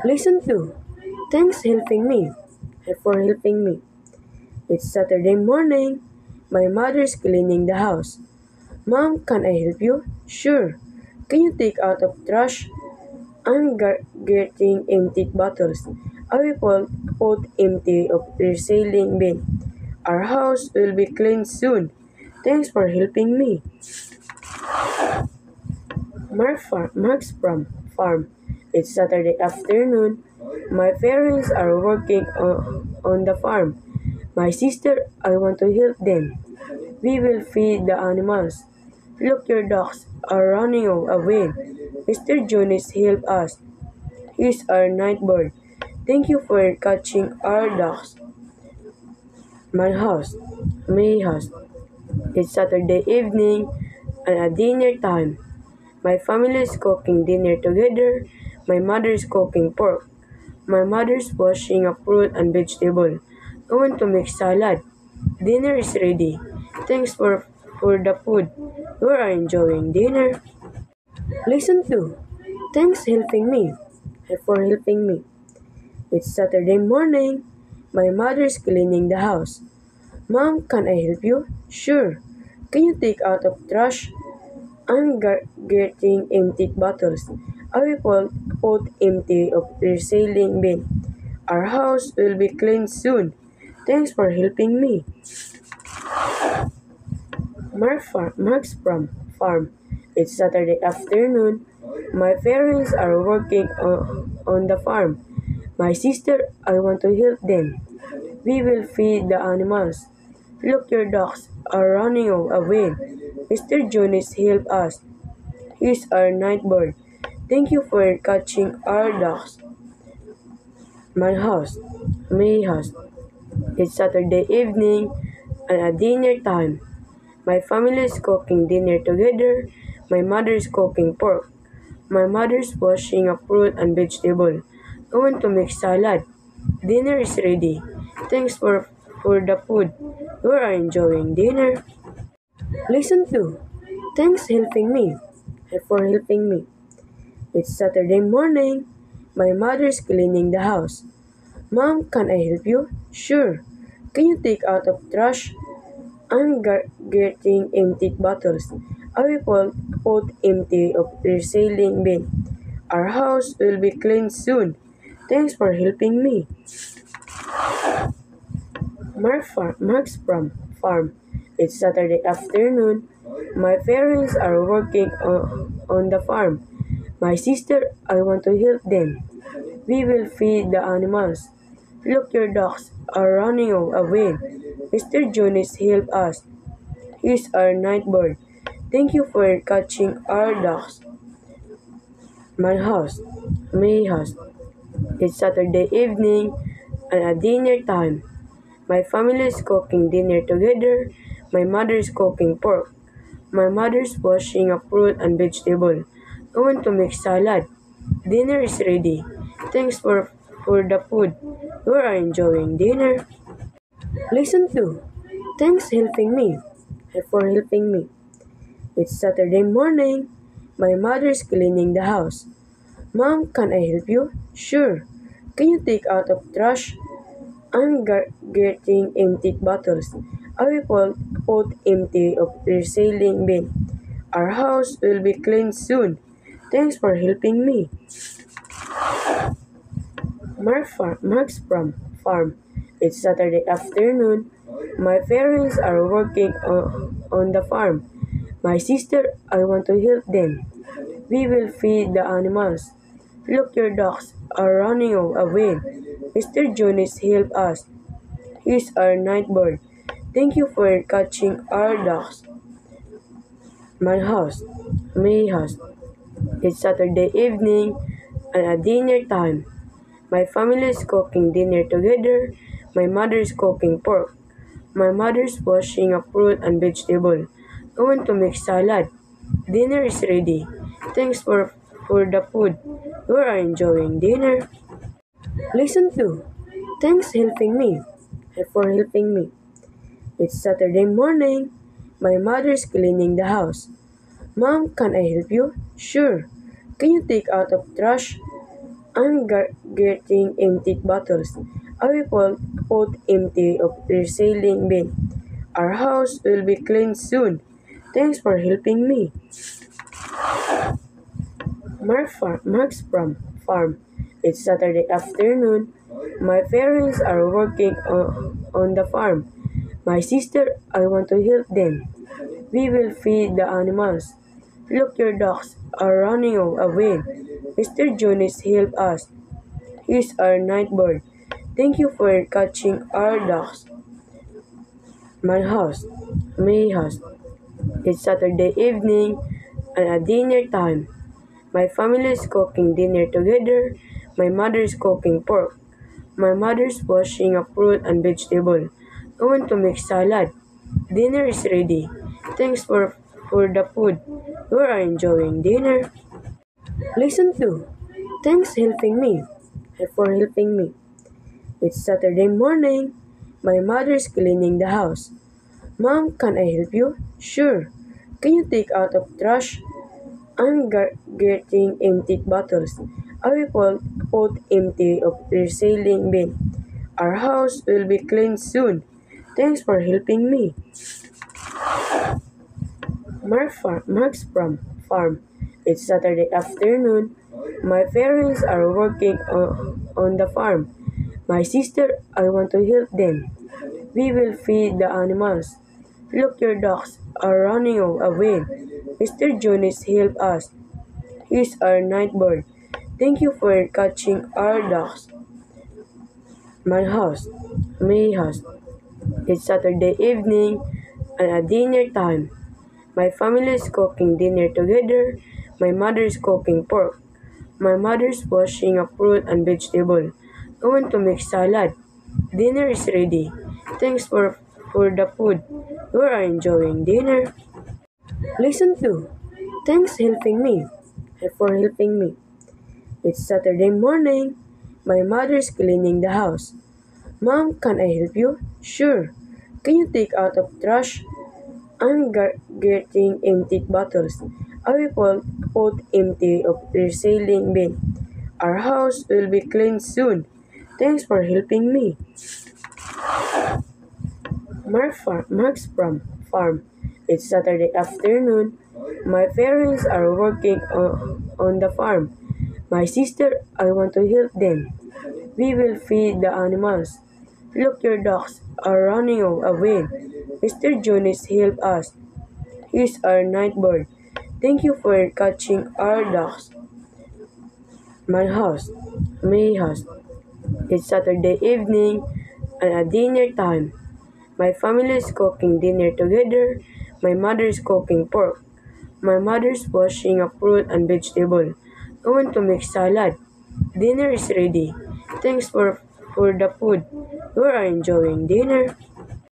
Listen to. Thanks for helping me. It's Saturday morning. My mother's cleaning the house. Mom, can I help you? Sure. Can you take out of trash? I'm getting empty bottles. I will put empty of recycling bin. Our house will be clean soon. Thanks for helping me. Mark's from farm. It's Saturday afternoon. My parents are working on the farm. My sister, I want to help them. We will feed the animals. Look, your dogs are running away. Mr. Jonas help us. He's our night bird. Thank you for catching our dogs. My house. It's Saturday evening and at dinner time. My family is cooking dinner together. My mother is cooking pork. My mother's washing a fruit and vegetable. I want to make salad. Dinner is ready. Thanks for the food. You are enjoying dinner. Listen to. Thanks for helping me. It's Saturday morning. My mother's cleaning the house. Mom, can I help you? Sure. Can you take out of trash? I'm getting empty bottles. I will put empty of recycling bin. Our house will be clean soon. Thanks for helping me. Mark's from farm. It's Saturday afternoon. My parents are working on the farm. My sister, I want to help them. We will feed the animals. Look, your dogs are running away. Mr. Jonas help us. He's our night bird. Thank you for catching our dogs. My house. It's Saturday evening and at dinner time. My family is cooking dinner together. My mother is cooking pork. My mother's washing a fruit and vegetable. I want to make salad. Dinner is ready. Thanks for the food. You are enjoying dinner. Listen to. Thanks for helping me. It's Saturday morning. My mother's cleaning the house. Mom, can I help you? Sure. Can you take out of trash? I'm getting empty bottles. I will put empty of recycling bin. Our house will be clean soon. Thanks for helping me. Mark's from farm. It's Saturday afternoon. My parents are working on the farm. My sister, I want to help them. We will feed the animals. Look, your dogs are running away. Mr. Jonas help us. He's our night bird. Thank you for catching our dogs. My house. It's Saturday evening and at dinner time. My family is cooking dinner together. My mother is cooking pork. My mother's washing a fruit and vegetable. I want to make salad. Dinner is ready. Thanks for the food. You are enjoying dinner. Listen to. Thanks for helping me. It's Saturday morning. My mother's cleaning the house. Mom, can I help you? Sure. Can you take out of trash? I'm getting empty bottles. I will put empty of recycling bin. Our house will be clean soon. Thanks for helping me. Mark's from farm. It's Saturday afternoon. My parents are working on the farm. My sister, I want to help them. We will feed the animals. Look, your dogs are running away. Mr. Jonas help us. He's our night bird. Thank you for catching our dogs. My house. It's Saturday evening and at dinner time. My family is cooking dinner together. My mother is cooking pork. My mother's washing a fruit and vegetable. I want to make salad. Dinner is ready. Thanks for the food. You are enjoying dinner. Listen to. For helping me. It's Saturday morning. My mother's cleaning the house. Mom, can I help you? Sure. Can you take out of trash? I'm getting empty bottles. I will put empty of reselling bin. Our house will be clean soon. Thanks for helping me. Mark's farm. It's Saturday afternoon. My parents are working on the farm. My sister, I want to help them. We will feed the animals. Look, your dogs are running away. Mr. Jonas help us. He's our night bird. Thank you for catching our dogs. My house. It's Saturday evening and at dinner time. My family is cooking dinner together. My mother is cooking pork. My mother's washing a fruit and vegetable. I want to make salad. Dinner is ready. Thanks for the food. You are enjoying dinner. Listen to. Thanks for helping me. It's Saturday morning. My mother's cleaning the house. Mom, can I help you? Sure. Can you take out of trash? I'm getting empty bottles. I will put empty of reselling bin. Our house will be clean soon. Thanks for helping me. Mark's farm. It's Saturday afternoon. My parents are working on the farm. My sister, I want to help them. We will feed the animals. Look, your dogs are running away. Mr. Jonas help us. He's our night bird. Thank you for catching our dogs. My house. It's Saturday evening and at dinner time. My family is cooking dinner together. My mother is cooking pork. My mother's washing a fruit and vegetable. I want to make salad. Dinner is ready. Thanks for the food. You are enjoying dinner. Listen to. For helping me. It's Saturday morning. My mother's cleaning the house. Mom, can I help you? Sure. Can you take out of trash? I'm getting empty bottles. I will put empty of reselling bin. Our house will be clean soon. Thanks for helping me. Mark's farm. It's Saturday afternoon. My parents are working on the farm. My sister, I want to help them. We will feed the animals. Look, your dogs are running away. Mr. Jonas help us. He's our night bird. Thank you for catching our dogs. My house. It's Saturday evening and at dinner time. My family is cooking dinner together. My mother is cooking pork. My mother's washing a fruit and vegetable. I want to make salad. Dinner is ready. Thanks for the food. You are enjoying dinner.